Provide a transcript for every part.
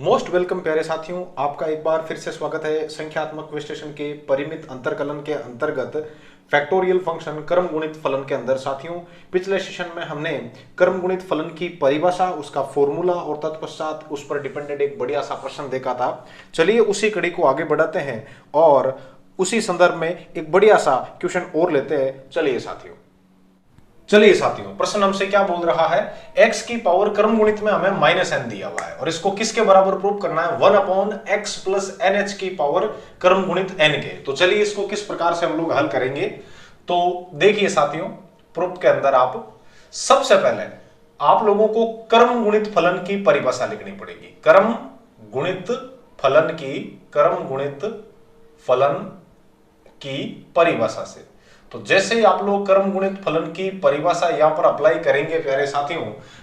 Most welcome प्यारे साथियों, आपका एक बार फिर से स्वागत है संख्यात्मक विश्लेषण के परिमित अंतरकलन के अंतर्गत फैक्टोरियल फंक्शन क्रम गुणित फलन के अंदर। साथियों, पिछले सेशन में हमने क्रम गुणित फलन की परिभाषा, उसका फॉर्मूला और तत्पश्चात उस पर डिपेंडेंट एक बढ़िया सा प्रश्न देखा था। चलिए उसी कड़ी को आगे बढ़ाते हैं और उसी संदर्भ में एक बढ़िया सा क्वेश्चन और लेते हैं। चलिए साथियों, प्रश्न हमसे क्या बोल रहा है, x की पावर क्रम गुणित में हमें -n दिया हुआ है और इसको किसके बराबर प्रूव करना है, 1/x प्लस nh की पावर क्रम गुणित n के। तो चलिए इसको किस प्रकार से हम लोग हल करेंगे। तो देखिए साथियों, प्रूफ के अंदर आप सबसे पहले आप लोगों को क्रम गुणित फलन की परिभाषा लिखनी पड़ेगी। क्रम गुणित फलन की परिभाषा से, तो जैसे ही आप लोग क्रम गुणित फलन की परिभाषा यहां पर अप्लाई करेंगे प्यारे साथियों,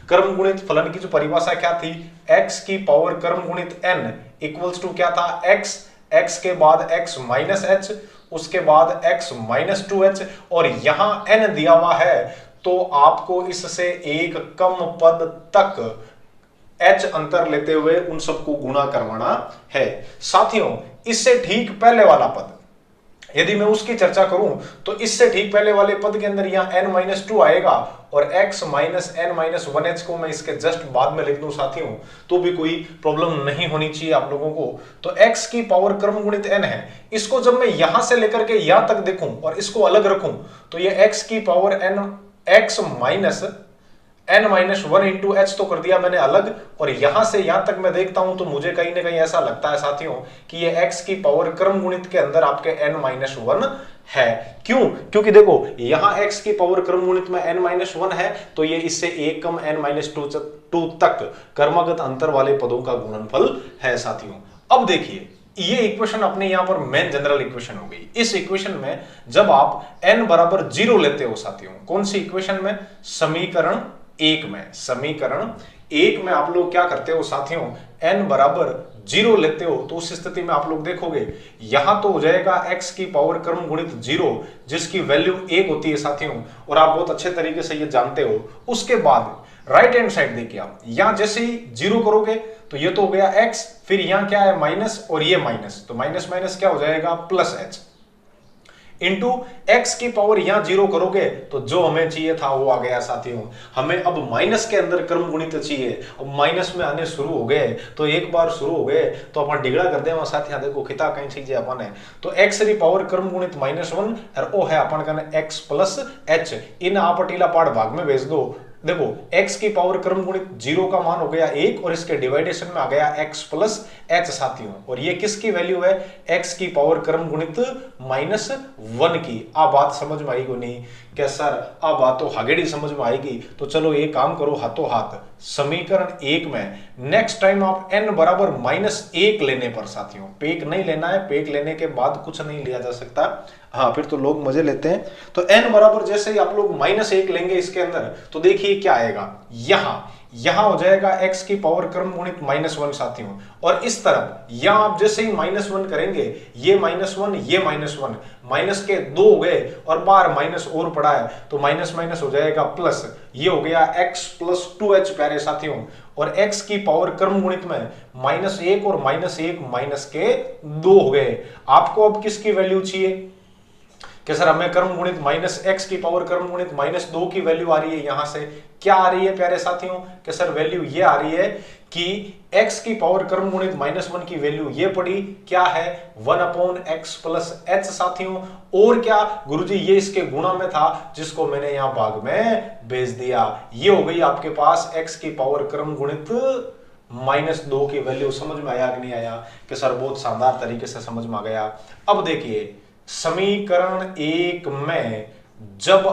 क्रम गुणित फलन की जो परिभाषा क्या थी, x की पावर क्रम गुणित n इक्वल्स टू क्या था, x के बाद x माइनस h, उसके बाद x माइनस 2h और यहां n दिया हुआ है, तो आपको इससे एक कम पद तक h अंतर लेते हुए उन सबको गुणा करवाना है। साथियों, इससे ठीक पहले वाला पद यदि मैं उसकी चर्चा करूं तो इससे ठीक पहले वाले पद के अंदर यहां n-2 आएगा और x माइनस n-1h को मैं इसके जस्ट बाद में लिख दूं साथियों, तो भी कोई प्रॉब्लम नहीं होनी चाहिए आप लोगों को। तो x की पावर क्रम गुणित n है, इसको जब मैं यहां से लेकर के यहां तक देखूं और इसको अलग रखूं तो ये x की power x minus n-1 into h तो कर दिया मैंने अलग, और यहां से यहां तक मैं देखता हूं तो मुझे कहीं ना कहीं ऐसा लगता है साथियों कि ये x की पावर क्रम गुणित के अंदर आपके n-1 है। क्यों? क्योंकि देखो यहां x की पावर क्रम गुणित में n-1 है, तो ये इससे एक कम n-2 तक क्रमागत अंतर वाले पदों का गुणनफल है साथियों। अब देखिए, ये इक्वेशन अपने यहां पर मेन जनरल इक्वेशन हो गई। इस इक्वेशन में जब आप n बराबर 0 लेते हो साथियों, कौन सी इक्वेशन में, समीकरण एक में आप लोग क्या करते हो साथियों, n बराबर 0 लेते हो, तो उस स्थिति में आप लोग देखोगे यहां तो हो जाएगा x की पावर क्रम गुणित 0 जिसकी वैल्यू 1 होती है साथियों, और आप बहुत अच्छे तरीके से ये जानते हो। उसके बाद राइट हैंड साइड देखिए, आप यहां जैसे ही 0 करोगे तो ये तो हो गया x, फिर यहां क्या है माइनस और ये माइनस, तो माइनस माइनस क्या हो जाएगा प्लस h इंटू x की पावर यहां 0 करोगे तो जो हमें चाहिए था वो आ गया साथियों। हमें अब माइनस के अंदर क्रम गुणित चाहिए, अब माइनस में आने शुरू हो गए, तो एक बार शुरू हो गए तो अपन डिगड़ा कर दे साथियों। देखो खिता कहीं चीजें अपन है, तो x की पावर क्रम गुणित -1 और ओ है अपन का x प्लस h, इन आपटीला पाठ भाग में भेज दो। देखो x की पावर क्रम गुणित 0 का मान हो गया 1 और इसके डिवाइडेशन में आ गया x प्लस h साथियों, और ये किसकी वैल्यू है, x की पावर क्रम गुणित -1 की। अब बात समझ में आएगी नहीं क्या सर, अब बात तो हगेड़ी समझ में आएगी। तो चलो ये काम करो हाथों हाथ, समीकरण 1 में नेक्स्ट टाइम आप n बराबर -1 लेने पर साथियों, पेक नहीं लेना है, पेक लेने के बाद कुछ नहीं लिया जा सकता, हाँ फिर तो लोग मजे लेते हैं। तो n बराबर जैसे ही आप लोग -1 लेंगे इसके अंदर, तो देखिए क्या आएगा, यहां हो जाएगा x की पावर क्रम गुणित -1 साथियों, और इस तरफ यहां आप जैसे ही -1 करेंगे, ये -1 ये -1, माइनस के 2 हो गए और बाहर माइनस और पड़ा है, तो माइनस माइनस हो जाएगा प्लस, ये हो गया x प्लस 2h प्यारे साथियों, और x की पावर क्रम गुणित में -1 और -1 माइनस के 2 हो गए। आपको अब किसकी वैल्यू चाहिए कि सर हमें क्रम गुणित -x की पावर क्रम गुणित -2 की वैल्यू आ रही है, यहां से क्या आ रही है प्यारे साथियों कि सर वैल्यू ये आ रही है कि x की पावर क्रम गुणित -1 की वैल्यू ये पड़ी, क्या है 1/x प्लस h साथियों, और क्या गुरुजी ये इसके गुणा में था जिसको मैंने यहां भाग में भेज दिया। ये हो गई आपके पास x की पावर क्रम गुणित -2 की वैल्यू। समझ में आया कि नहीं आया कि सर बहुत शानदार तरीके से समझ में आ गया। अब देखिए समीकरण 1 में जब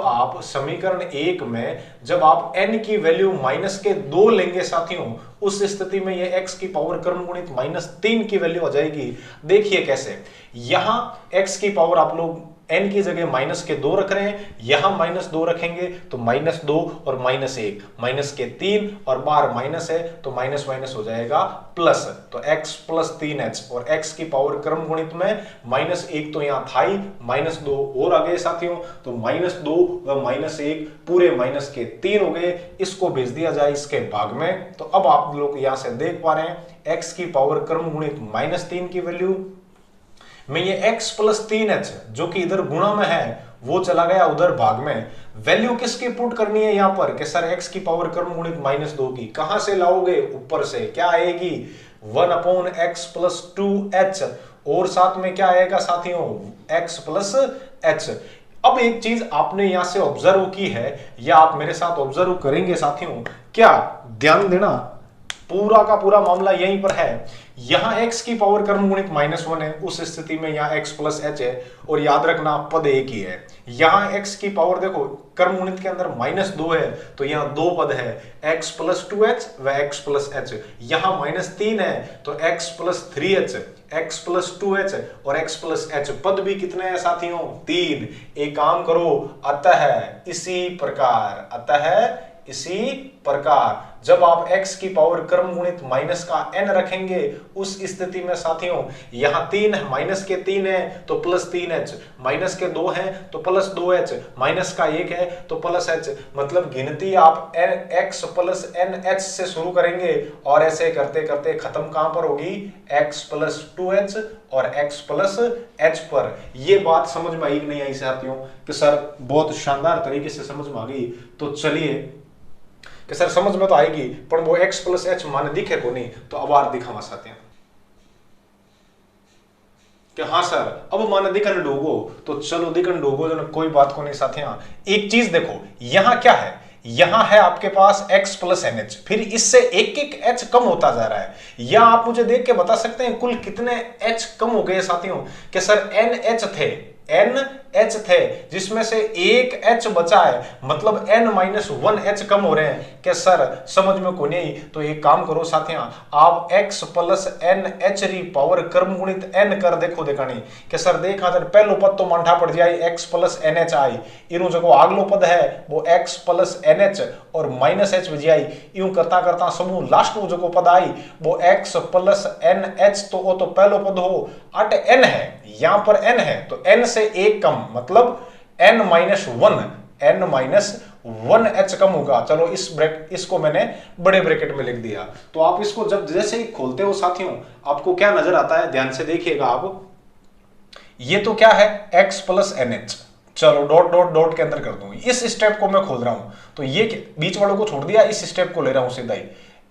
आप n की वैल्यू -2 लेंगे साथियों, उस स्थिति में ये x की पावर क्रम गुणित -3 की वैल्यू आ जाएगी। देखिए कैसे, यहां x की पावर आप लोग n की जगह माइनस के 2 रख रहे हैं, यहां -2 रखेंगे तो -2 और -1, माइनस के 3 और बाहर माइनस है तो माइनस माइनस हो जाएगा प्लस, तो x प्लस 3h और x की पावर क्रम गुणित में -1 तो यहां था ही, -2 और आ गए साथियों, तो -2 व -1 पूरे माइनस के 3 हो गए। इसको भेज दिया जाए इसके भाग में, तो अब आप लोग यहां से देख पा रहे हैं x की पावर क्रम गुणित -3 की वैल्यू में ये x प्लस 3h जो कि इधर गुणा में है वो चला गया उधर भाग में। वैल्यू किसकी पुट करनी है यहां पर कि सर x की पावर क्रम गुणित -2 की, कहां से लाओगे, ऊपर से क्या आएगी 1/x प्लस 2h और साथ में क्या आएगा साथियों x प्लस h। अब एक चीज आपने यहां से ऑब्जर्व की है या आप मेरे साथ ऑब्जर्व करेंगे साथियों, क्या ध्यान देना पूरा का पूरा मामला यहीं पर है। यहां x की पावर क्रम गुणित -1 है, उस स्थिति में यहां x प्लस h है और याद रखना पद एक ही है। यहां x की पावर देखो क्रम गुणित के अंदर -2 है तो यहां दो पद है x प्लस 2h व x प्लस h। यहां -3 है तो x plus 3h, x plus 2h और x प्लस h पद भी कितने हैं साथियों 3। एक काम करो अतः इसी प्रकार जब आप x की पावर क्रम गुणित माइनस का n रखेंगे उस स्थिति में साथियों यहां 3 है, माइनस के 3 है तो प्लस 3h, माइनस के 2 है तो प्लस 2h, माइनस का 1 है तो प्लस h, मतलब गिनती आप x प्लस nh से शुरू करेंगे और ऐसे करते करते खत्म कहां पर होगी x प्लस 2h और x प्लस h पर। ये बात समझ में आई कि नहीं आई साथियों कि सर बहुत शानदार तरीके से समझ में आ गई। तो चलिए कि सर समझ में तो आएगी पर वो x प्लस h मान दिखे को नहीं, तो अब आर दिखावा साथियों कि हाँ सर अब मान दिखन डोगो, तो चलो दिखन डोगो जो कोई बात को नहीं साथियों। एक चीज देखो यहां क्या है, यहां है आपके पास x प्लस NH, फिर इससे एक एक h कम होता जा रहा है। या आप मुझे देख के बता सकते हैं कुल कितने h कम हो गए साथियों कि सर NH थे जिसमें से एक h बचा है, मतलब n-1h कम हो रहे हैं। कि सर समझ में को नहीं, तो एक काम करो साथियों आप x प्लस NH री पावर क्रम गुणित n कर देखो देखानी कि सर देखा जब पहलो पद तो मांठा पड़ जाए x प्लस NH आई, इनु जो अगलो पद है वो x प्लस NH और माइनस h बज आई, यूं करता करता समूह लास्ट में जो पद आई वो x प्लस NH, तो वो तो पहलो पद हो अट n है, यहां पर n है तो n से एक कम, मतलब n-1h कम होगा। चलो इसको मैंने बड़े ब्रैकेट में लिख दिया। तो आप इसको जब जैसे ही खोलते हो साथियों आपको क्या नजर आता है, ध्यान से देखिएगा आप, ये तो क्या है x प्लस NH, चलो डॉट डॉट डॉट के अंदर कर दूं, इस स्टेप को मैं खोल रहा हूं तो ये बीच वालों को छोड़ दिया, इस स्टेप को ले रहा हूं सीधा ही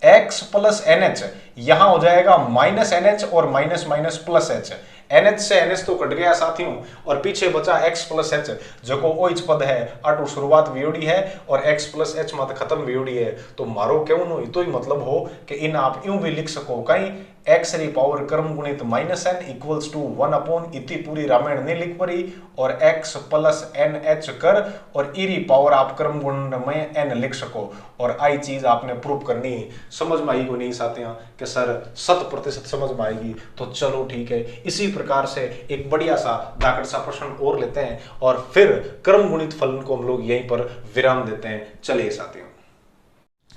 x प्लस NH, यहां हो जाएगा माइनस NH और minus minus plus h, NH से NH तो कट गया साथियों और पीछे बचा x प्लस h जो को ओइच पद है अटू शुरुआत वीओडी है और x प्लस h मत खत्म वीओडी है। तो मारो क्यों नो तो ही मतलब हो कि इन आप यूं भी लिख सको कहीं x री पावर क्रम गुणित -n इक्वल्स टू 1 इतनी पूरी रामायण नहीं लिख पड़ी और x प्लस NH कर और ई री पावर आप क्रम गुणन में n लिख सको और आई चीज आपने प्रूव करनी है। समझ में आई को नहीं साथियों कि सर 100% समझ में आएगी, तो चलो ठीक है। इसी प्रकार से एक बढ़िया सा दाकड़ सा प्रश्न और लेते हैं और फिर क्रम गुणित फलन को हम लोग यहीं पर विराम देते हैं। चलिए साथियों,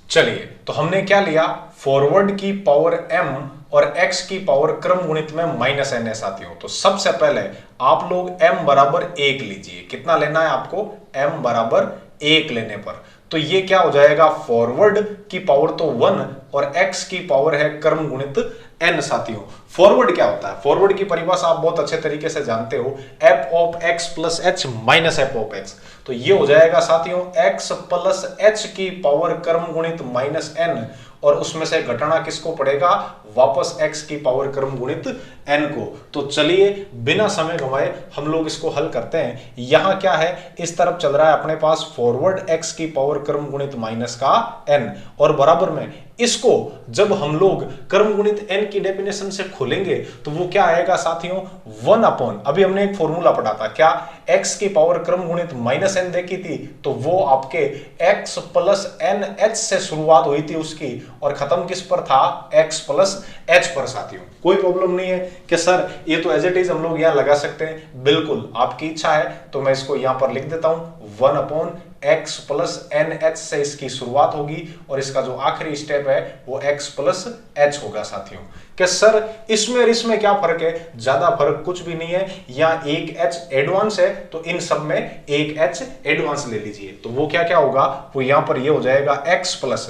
चलिए तो हमने क्या लिया, फॉरवर्ड की पावर m और x की पावर क्रम गुणित में -n है साथियों। तो सबसे पहले आप लोग m बराबर 1 लीजिए, कितना लेना है आपको, m बराबर 1 लेने पर तो ये क्या हो जाएगा, फॉरवर्ड की पावर तो 1 और x की पावर है क्रम गुणित n साथियों। फॉरवर्ड क्या होता है, फॉरवर्ड की परिभाषा आप बहुत अच्छे तरीके से जानते हो, f of x plus h minus f of x। तो ये हो जाएगा साथियों x प्लस h की पावर क्रम गुणित -n और उसमें से घटाना किसको पड़ेगा, वापस x की पावर क्रम गुणित n को। तो चलिए बिना समय गंवाए हम लोग इसको हल करते हैं। यहां क्या है, इस तरफ चल रहा है अपने पास फॉरवर्ड x की पावर क्रम गुणित माइनस का n और बराबर में इसको जब हम लोग क्रम गुणित n की डेफिनेशन से खोलेंगे तो वो क्या आएगा साथियों, 1 अपॉन, अभी हमने एक फॉर्मूला पढ़ा था क्या, x की पावर क्रम गुणित माइनस n देखी थी, तो वो आपके x प्लस एन एच से शुरुआत हुई थी उसकी और खत्म किस पर था, x प्लस एच पर साथियों। कोई प्रॉब्लम नहीं है कि सर ये तो एज इट इज हम लोग यहां लगा सकते हैं, बिल्कुल आपकी इच्छा है तो मैं इसको यहां पर लिख देता हूं 1 upon x plus n h से इसकी शुरुआत होगी और इसका जो आखिरी स्टेप है वो x प्लस एच होगा साथियों। कि सर इसमें और इसमें क्या फर्क है, ज्यादा फर्क कुछ भी नहीं है, यहाँ एक h एडवांस है तो इन सब में एक h एडवांस ले लीजिए, तो वो क्या क्या होगा, वो यहां पर ये हो जाएगा x plus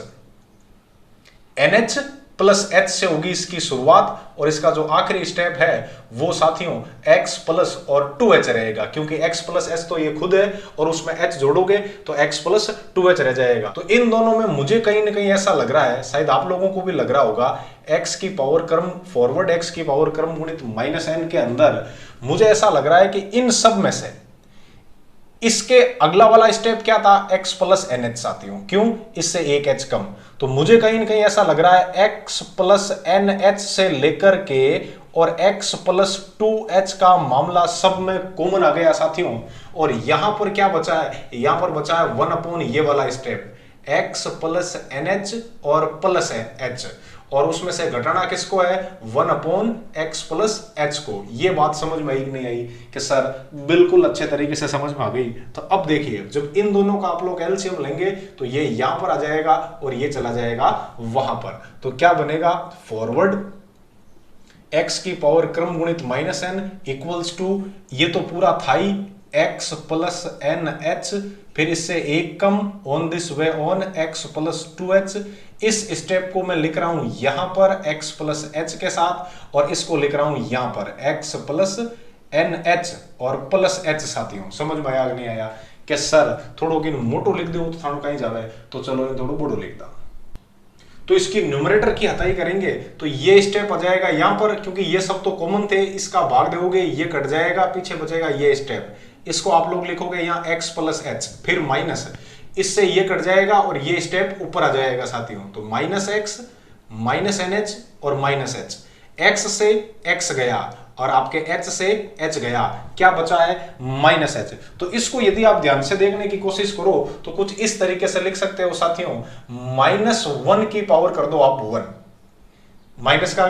n h plus h से होगी इसकी शुरुआत और इसका जो आखिरी स्टेप है वो साथियों x प्लस और 2h रहेगा, क्योंकि x प्लस एच तो ये खुद है और उसमें h जोड़ोगे तो x प्लस 2h रह जाएगा। तो इन दोनों में मुझे कहीं ना कहीं ऐसा लग रहा है, शायद आप लोगों को भी लग रहा होगा, x की पावर क्रम फॉरवर्ड x की पावर क्रम गुणित माइनस n के अंदर मुझे ऐसा लग रहा है कि इन सब में से इसके अगला वाला स्टेप क्या था, x प्लस एन एच साथियों, क्यों, इससे एक h कम, तो मुझे कहीं ना कहीं ऐसा लग रहा है x प्लस एन एच से लेकर के और x प्लस 2h का मामला सब में कॉमन आ गया साथियों। और यहां पर क्या बचा है, यहां पर बचा है 1 अपॉन ये वाला step x plus n h और प्लस h, और उसमें से घटाना किसको है, 1 अपॉन एक्स प्लस एच को। ये बात समझ में आई कि नहीं आई, कि सर बिल्कुल अच्छे तरीके से समझ में आ गई। तो अब देखिए जब इन दोनों का आप लोग एलसीएम लेंगे तो ये यहां पर आ जाएगा और ये चला जाएगा वहां पर, तो क्या बनेगा, फॉरवर्ड x की पावर क्रम गुणित माइनस एन इक्वल्स टू, ये तो पूरा था ही x प्लस एन एच, फिर इससे एक come on this way on x plus 2h। इस स्टेप को मैं लिख रहा हूं यहां पर x प्लस h के साथ और इसको लिख रहा हूं यहां पर x प्लस एन एच और प्लस h साथियों। समझ में आया नहीं आया, कि सर थोड़ो कि मोटो लिख दो तो थानू कहीं जावे, तो चलो थोड़ो बड़ो लिख दा, तो इसकी न्यूमरेटर की हटाई करेंगे तो ये स्टेप आ जाएगा यहां पर, क्योंकि ये सब तो कॉमन थे, इसका भाग दोगे ये कट जाएगा, पीछे बचेगा ये स्टेप, इसको आप लोग लिखोगे यहां x प्लस एच, फिर माइनस, इससे ये कट जाएगा और ये स्टेप ऊपर आ जाएगा साथियों, तो minus x minus n h और माइनस एच, x से x गया और आपके h से h गया, क्या बचा है, माइनस h। तो इसको यदि आप ध्यान से देखने की कोशिश करो तो कुछ इस तरीके से लिख सकते हो साथियों, -1 की पावर कर दो आप 1, माइनस का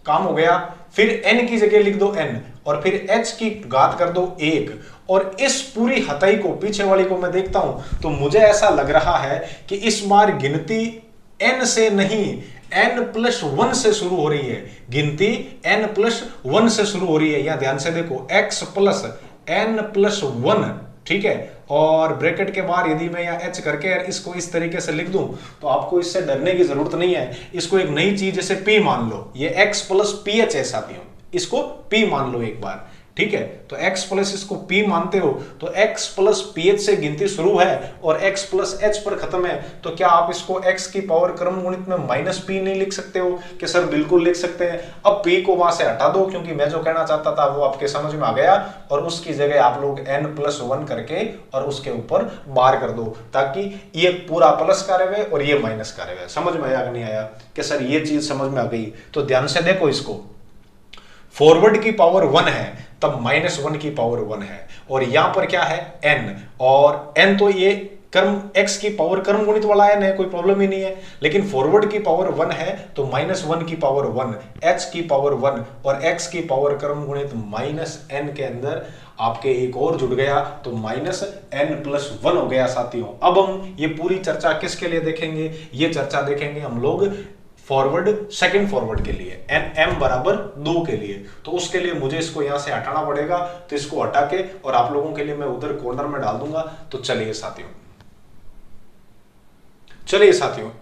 काम हो गया, फिर n की जगह लिख दो n और फिर h की घात कर दो 1, और इस पूरी हथाई को, पीछे वाली को मैं देखता हूं तो मुझे ऐसा लग रहा है कि इस बार गिनती n से नहीं n प्लस 1 से शुरू हो रही है, गिनती n प्लस 1 से शुरू हो रही है। यहां ध्यान से देखो x प्लस n प्लस 1, ठीक है, और ब्रैकेट के बाहर यदि मैं यहाँ h करके इसको इस तरीके से लिख दूं तो आपको इससे डरने की जरूरत नहीं है। इसको एक नई चीज जैसे p मान लो, ये x प्लस ph है साथियों, इसको p मान लो एक बार, ठीक है, तो x प्लस इसको p मानते हो तो x प्लस ph से गिनती शुरू है और x प्लस h पर खत्म है, तो क्या आप इसको x की पावर क्रम गुणित में माइनस p नहीं लिख सकते हो, कि सर बिल्कुल लिख सकते हैं। अब p को वहां से हटा दो, क्योंकि मैं जो कहना चाहता था वो आपके समझ में आ गया, और उसकी जगह आप लोग n प्लस 1 करके और उसके ऊपर बार कर दो, ताकि ये पूरा प्लस का रहे और ये माइनस का रहे। समझ में आया कि नहीं आया, कि सर ये चीज समझ में आ गई, तो ध्यान से देखो, इसको फॉरवर्ड की पावर 1 है तब -1 की पावर 1 है, और यहां पर क्या है n, और n तो ये कर्म x की पावर कर्म गुणित वाला n है, कोई प्रॉब्लम ही नहीं है, लेकिन फॉरवर्ड की पावर 1 है तो -1 की पावर 1, h की पावर 1 और x की पावर कर्म गुणित -n के अंदर आपके एक और जुड़ गया तो -n+1 हो गया साथियों। अब हम ये पूरी चर्चा किसके लिए देखेंगे, ये चर्चा देखेंगे हम लोग फॉरवर्ड, सेकंड फॉरवर्ड के लिए, m बराबर 2 के लिए, तो उसके लिए मुझे इसको यहां से हटाना पड़ेगा, तो इसको हटा के और आप लोगों के लिए मैं उधर कॉर्नर में डाल दूंगा। तो चलिए साथियों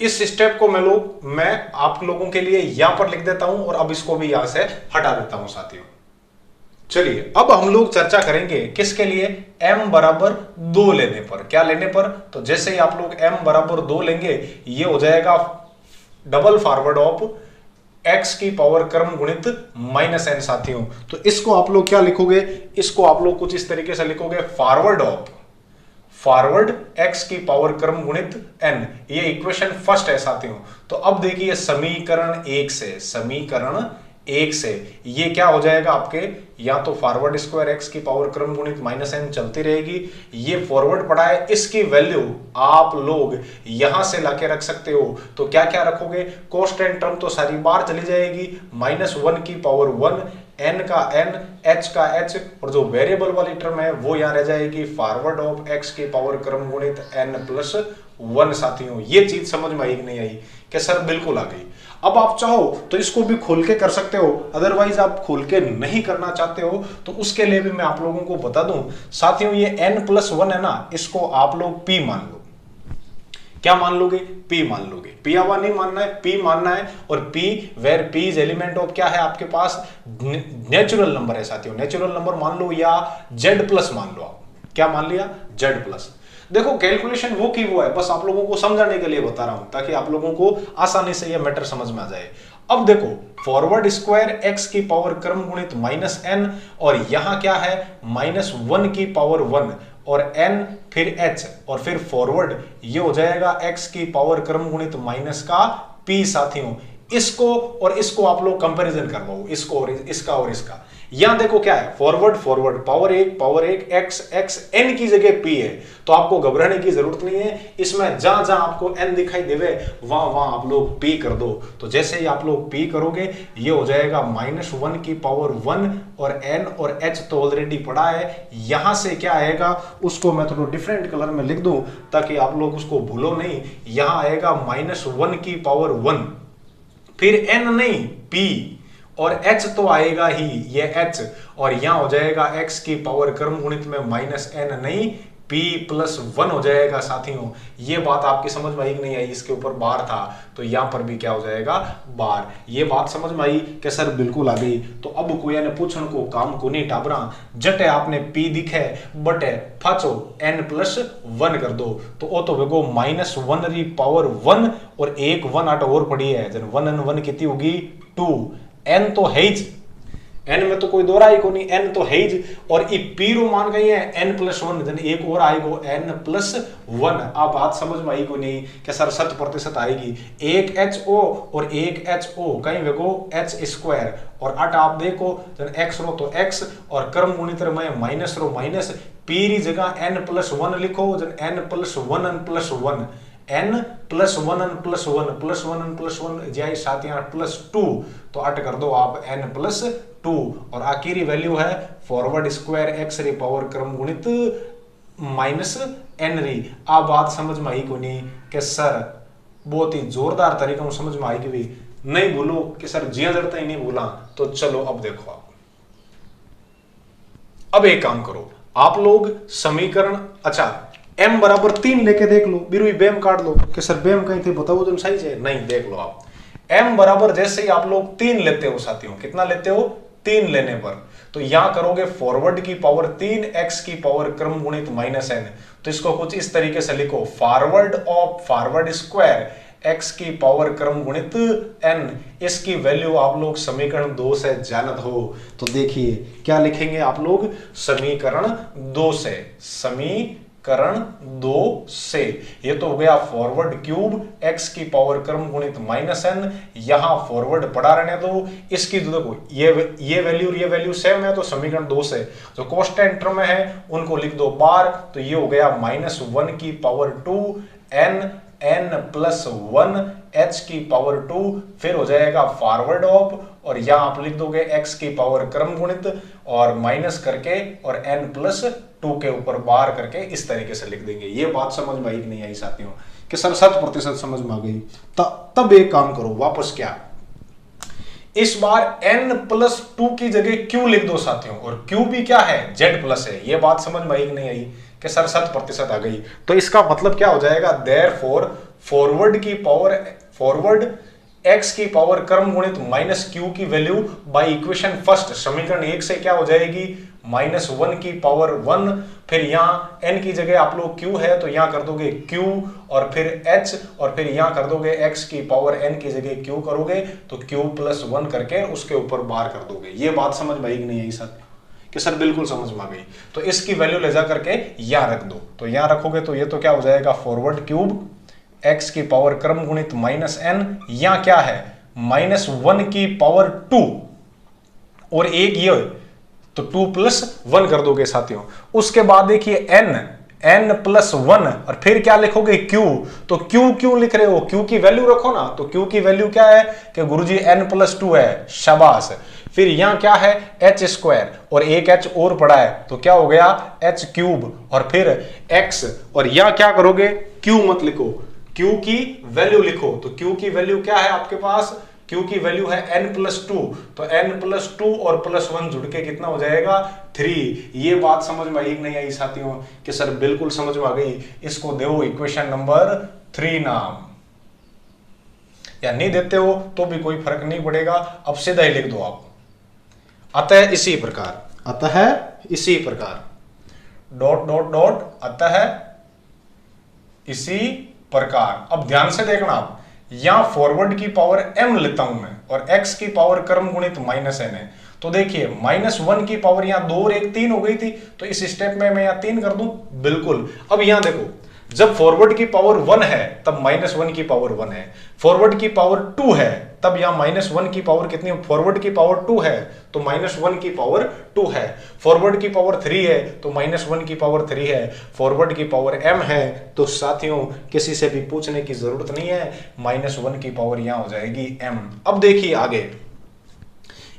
इस स्टेप को मैं आप लोगों के लिए यहां पर लिख देता हूं और अब इसको भी यहां से हटा देता हूं साथियों। चलिए अब हम लोग चर्चा करेंगे किसके लिए, m बराबर 2 लेने पर। क्या लेने पर, तो जैसे ही आप लोग m बराबर 2 लेंगे ये हो जाएगा डबल फॉरवर्ड ऑफ x की पावर क्रम गुणित -n साथियों। तो इसको आप लोग क्या लिखोगे, इसको आप लोग कुछ इस तरीके से लिखोगे, फॉरवर्ड x की पावर क्रम गुणित n, ये इक्वेशन फर्स्ट है साथियों। तो अब देखिए समीकरण एक से ये क्या हो जाएगा आपके, या तो फॉरवर्ड स्क्वायर x की पावर क्रम गुणित -n चलती रहेगी, ये फॉरवर्ड पड़ा है, इसकी वैल्यू आप लोग यहां से लाके रख सकते हो। तो क्या क्या रखोगे, कांस्टेंट टर्म तो सारी बार चली जाएगी, -1 की पावर 1, n का n, h का h, और जो वेरिएबल वाली टर्म है वो यहां रह जाएगी फॉरवर्ड ऑफ x की पावर क्रम गुणित n+1। साथियों ये चीज समझ में आई कि नहीं आई, कि सर बिल्कुल आ गई। अब आप चाहो तो इसको भी खोल के कर सकते हो, अदरवाइज आप खोल के नहीं करना चाहते हो तो उसके लिए भी मैं आप लोगों को बता दूं साथियों, ये n+1 है ना, इसको आप लोग p मान लो। क्या मान लोगे, p मान लोगे, p आवा नहीं मानना है, p मानना है। और p where p is element of क्या है आपके पास, नेचुरल नंबर है साथियों, नेचुरल नंबर मान लो या z+ मान लो आप, क्या मान लिया, z+। देखो कैलकुलेशन वो की वो है, बस आप लोगों को समझाने के लिए बता रहा हूं ताकि आप लोगों को आसानी से ये मैटर समझ में आ जाए। अब देखो फॉरवर्ड स्क्वायर x की पावर क्रम गुणित -n, और यहां क्या है -1 की पावर 1 और n फिर h और फिर फॉरवर्ड, ये हो जाएगा x की पावर क्रम गुणित माइनस का p। साथियों इसको और इसको आप लोग कंपैरिजन करवाओ, इसको और इसका और इसका। यहां देखो क्या है, फॉरवर्ड पावर 1 x n की जगह p है, तो आपको घबराने की जरूरत नहीं है। इसमें जहां जहां आपको n दिखाई देवे वहां आप लोग p कर दो। तो जैसे ही आप लोग p करोगे ये हो जाएगा -1 की पावर 1 और n और h तो ऑलरेडी पड़ा है। यहां से क्या आएगा उसको मैं थोड़ा डिफरेंट कलर में लिख दूं ताकि आप लोग उसको भूलो नहीं। यहां आएगा -1 की पावर 1, फिर n नहीं p, और h तो आएगा ही ये h, और यहां हो जाएगा x की पावर क्रम गुणित में -n नहीं p+1 हो जाएगा। साथियों ये बात आपकी समझ में आई कि नहीं आई, इसके ऊपर बार था तो यहां पर भी क्या हो जाएगा बार। ये बात समझ में आई कि सर बिल्कुल आ गई। तो अब कोई ने पूछने को काम को नहीं टाबरा, जटे आपने p दिखे बटे फचो n+1 कर दो, तो वो तो वेगो -1 री पावर 1 और एक 1 आटा और पड़ी है, जन 1 n 1 कितनी होगी 2, n तो है ही, n में तो कोई दो राय को नहीं, n तो है ही, और ये p रो मान गई है n+1, जन एक और आएगो n+1। अब बात समझ में आई को नहीं कि सर 100% आएगी, एक HO और एक HO कहीं वेगो h² और आटा आप देखो जन x रो तो x और क्रम गुणित में माइनस रो माइनस, p री जगह n+1 लिखो, जन n+1 n+1 n+1 जाए साथ यहाँ +2, तो अट कर दो आप n+2, और आखिरी वैल्यू है फॉरवर्ड स्क्वायर x री पावर क्रम गुणित -n री। आप बात समझ में आई को नहीं कि सर बहुत ही जोरदार तरीका में समझ में आई कि भी नहीं भूलो कि सर जिया जरता ही नहीं भूला। तो चलो अब देखो आप, अब एक काम करो आप लोग समीकरण, अच्छा m बराबर 3 लेके देख लो, बिरु बेम काट लो कि सर बेम कहीं थे बताओ तुम सही है नहीं, देख लो आप m बराबर जैसे ही आप लोग 3 लेते हो साथियों, कितना लेते हो 3 लेने पर, तो यहां करोगे फॉरवर्ड की पावर 3 x की पावर क्रम गुणित -n, तो इसको कुछ इस तरीके से लिखो forward of forward square x की पावर क्रम गुणित n। इसकी वैल्यू आप लोग समीकरण 2 से जानत हो, तो देखिए क्या लिखेंगे आप लोग समीकरण 2 से, समीकरण 2 से ये तो हो गया फॉरवर्ड क्यूब x की पावर क्रम गुणित -n, यहां फॉरवर्ड पड़ा रहने दो। इसकी तो देखो ये वैल्यू सेम है, तो समीकरण 2 से जो कांस्टेंट टर्म है उनको लिख दो बार, तो ये हो गया -1 की पावर 2 n+1 h की पावर 2, फिर हो जाएगा फॉरवर्ड ऑफ, और यहां आप लिख दोगे x की पावर क्रम गुणित और माइनस करके और n+2 के ऊपर बार करके इस तरीके से लिख देंगे। ये बात समझ में आई कि नहीं आई साथियों कि सर 100% समझ में आ गई। तब एक काम करो वापस, क्या इस बार n+2 की जगह q लिख दो साथियों, और q भी क्या है z+ है। ये बात समझ में आई कि नहीं आई कि सर 100% आ गई। तो इसका मतलब क्या हो जाएगा, देयरफॉर फॉरवर्ड की पावर फॉरवर्ड x की पावर क्रम गुणित -q की वैल्यू बाय इक्वेशन फर्स्ट समीकरण 1 से क्या हो जाएगी -1 की पावर 1, फिर यहाँ n की जगह आप लोग q है तो यहाँ कर दोगे q और फिर h, और फिर यहाँ कर दोगे x की पावर n की जगह q करोगे तो q+1 करके उसके ऊपर बार कर दोगे। ये बात समझ में आई कि नहीं आई सर कि सर बिल्कुल समझ में आ गई। तो इसकी वैल्यू ले जा करके यहां रख दो, तो यहां रखोगे तो ये तो क्या हो जाएगा फॉरवर्ड क्यूब x की पावर क्रम गुणित माइनस n, यहां क्या है -1 की पावर 2 और एक ये तो 2 + 1 कर दोगे साथियों। उसके बाद देखिए n +1 और फिर क्या लिखोगे q, तो q क्यों लिख रहे हो, q की वैल्यू रखो ना, तो q की वैल्यू क्या है कि गुरुजी n + 2 है, शाबाश। फिर यहां क्या है h² और एक h और पड़ा है तो क्या हो गया h³ और फिर x, और यहां क्या करोगे q मत लिखो, q की वैल्यू लिखो, तो q की वैल्यू क्या है आपके पास, q की वैल्यू है n + 2, तो n + 2 और +1 जुड़ के कितना हो जाएगा 3। ये बात समझ में आई कि नहीं आई साथियों, कि सर बिल्कुल समझ में आ गई। इसको दो इक्वेशन नंबर 3 नाम, या नहीं देते हो तो भी कोई फर्क नहीं पड़ेगा, अब सीधा ही लिख दो आप। अतः इसी प्रकार डॉट डॉट डॉट अतः इसी प्रकार। अब ध्यान से देखना आप, यहां फॉरवर्ड की पावर m लेता हूं मैं और x की पावर क्रम गुणित -n है, तो देखिए -1 की पावर यहां 2 और 1 3 हो गई थी, तो इस स्टेप में मैं यहां 3 कर दूं बिल्कुल। अब यहां देखो जब फॉरवर्ड की पावर 1 है तब -1 की पावर 1 है, फॉरवर्ड की पावर 2 है तब यहां -1 की पावर कितनी, फॉरवर्ड की पावर 2 है तो -1 की पावर 2 है, फॉरवर्ड की पावर 3 है तो -1 की पावर 3 है, फॉरवर्ड की पावर m है तो साथियों किसी से भी पूछने की जरूरत नहीं है, -1 की पावर यहां हो जाएगी m। अब देखिए आगे,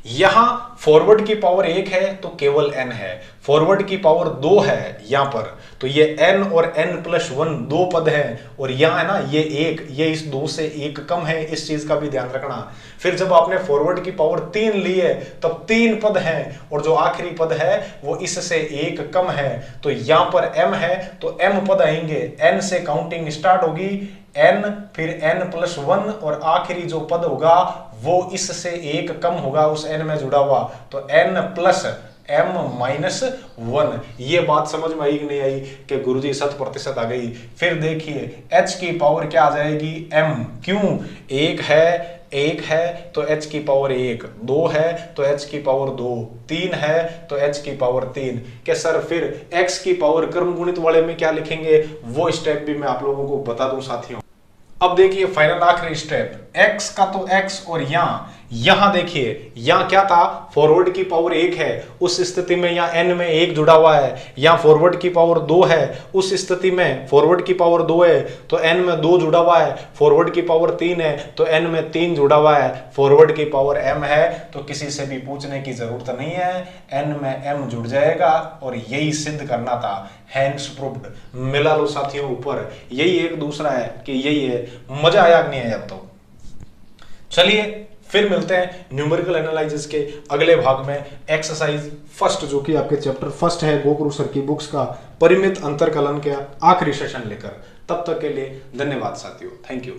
यहां फॉरवर्ड की पावर 1 है तो केवल n है, फॉरवर्ड की पावर 2 है यहां पर, तो ये n और n + 1 दो पद हैं, और यहां है ना ये 1, ये इस 2 से 1 कम है, इस चीज का भी ध्यान रखना। फिर जब आपने फॉरवर्ड की पावर 3 ली है तब 3 पद हैं और जो आखिरी पद है वो इससे 1 कम है, तो यहां पर m है तो m पद आएंगे, n से काउंटिंग स्टार्ट होगी, n फिर n + 1 और आखिरी जो पद होगा वो इससे 1 कम होगा उस n में जुड़ा हुआ, तो n + m - 1। ये बात समझ में आई कि नहीं आई कि गुरुजी 100% आ गई। फिर देखिए h की पावर क्या आ जाएगी m, क्यों 1 है तो h की पावर 1, 2 है तो h की पावर 2, 3 है तो h की पावर 3। कि सर फिर x की पावर क्रम गुणित वाले में क्या लिखेंगे, वो स्टेप भी मैं आप लोगों को बता दूं साथियों। अब देखिए फाइनल आखिरी स्टेप, x का तो x, और यहां देखिए यहां क्या था, फॉरवर्ड की पावर 1 है उस स्थिति में यहां n में 1 जुड़ा हुआ है, यहां फॉरवर्ड की पावर 2 है उस स्थिति में फॉरवर्ड की पावर 2 है तो n में 2 जुड़ा हुआ है, फॉरवर्ड की पावर 3 है तो n में 3 जुड़ा हुआ है, फॉरवर्ड की पावर m है तो किसी से भी पूछने की जरूरत नहीं है, n में m जुड़ जाएगा, और यही सिद्ध करना था, हैंड्स प्रूव्ड। मिला लो साथियों ऊपर, यही एक दूसरा है कि यही है। मजा आया कि नहीं आया तो चलिए फिर मिलते हैं न्यूमेरिकल एनालिसिस के अगले भाग में, एक्सरसाइज फर्स्ट जो कि आपके चैप्टर फर्स्ट है गोकुल सर की बुक्स का परिमित अंतरकलन का आखिरी सेशन लेकर। तब तक के लिए धन्यवाद साथियों, थैंक यू।